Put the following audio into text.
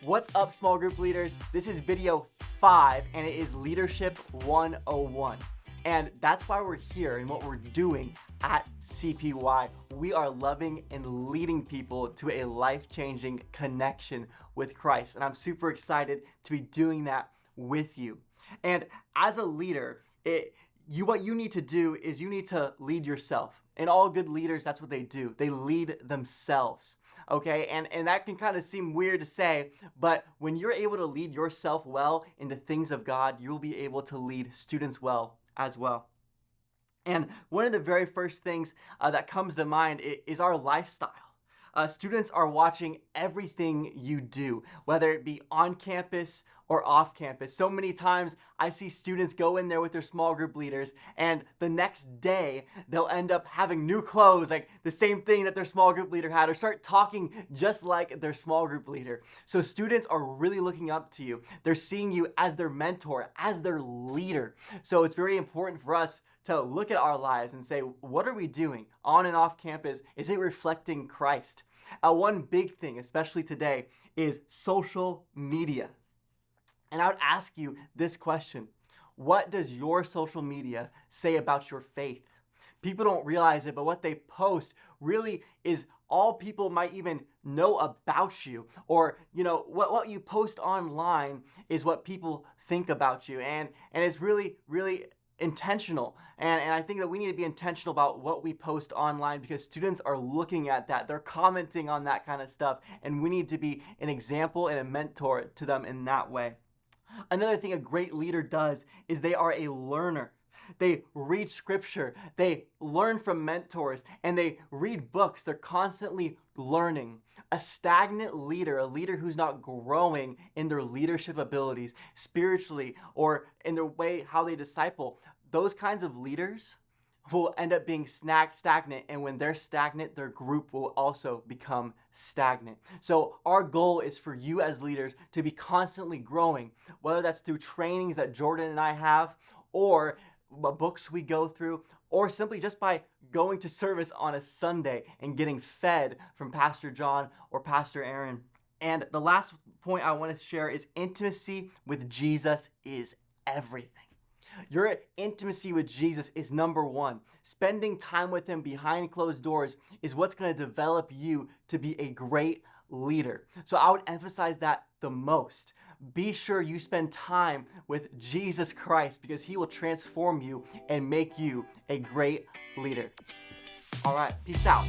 What's up, small group leaders? This is video 5 and it is Leadership 101. And that's why we're here and what we're doing at CPY. We are loving and leading people to a life-changing connection with Christ. And I'm super excited to be doing that with you. And as a leader, what you need to do is you need to lead yourself. And all good leaders, that's what they do. They lead themselves. Okay, and that can kind of seem weird to say, but when you're able to lead yourself well in the things of God, you'll be able to lead students well as well. And one of the very first things that comes to mind is our lifestyle. Students are watching everything you do, whether it be on campus or off campus. So many times I see students go in there with their small group leaders, and the next day they'll end up having new clothes, like the same thing that their small group leader had, or start talking just like their small group leader. So students are really looking up to you. They're seeing you as their mentor, as their leader. So it's very important for us to look at our lives and say, what are we doing on and off campus? Is it reflecting Christ? One big thing, especially today, is social media. And I would ask you this question: what does your social media say about your faith? People don't realize it, but what they post really is all people might even know about you. Or, what you post online is what people think about you. And it's really, really intentional. And I think that we need to be intentional about what we post online, because students are looking at that. They're commenting on that kind of stuff. And we need to be an example and a mentor to them in that way. Another thing a great leader does is they are a learner. They read scripture, they learn from mentors, and they read books. They're constantly learning. A stagnant leader, a leader who's not growing in their leadership abilities spiritually or in their way how they disciple, those kinds of leaders will end up being stagnant, and when they're stagnant, their group will also become stagnant. So our goal is for you as leaders to be constantly growing, whether that's through trainings that Jordan and I have, or books we go through, or simply just by going to service on a Sunday and getting fed from Pastor John or Pastor Aaron. And the last point I want to share is intimacy with Jesus is everything. Your intimacy with Jesus is number one. Spending time with him behind closed doors is what's going to develop you to be a great leader. So I would emphasize that the most. Be sure you spend time with Jesus Christ, because he will transform you and make you a great leader. All right, peace out.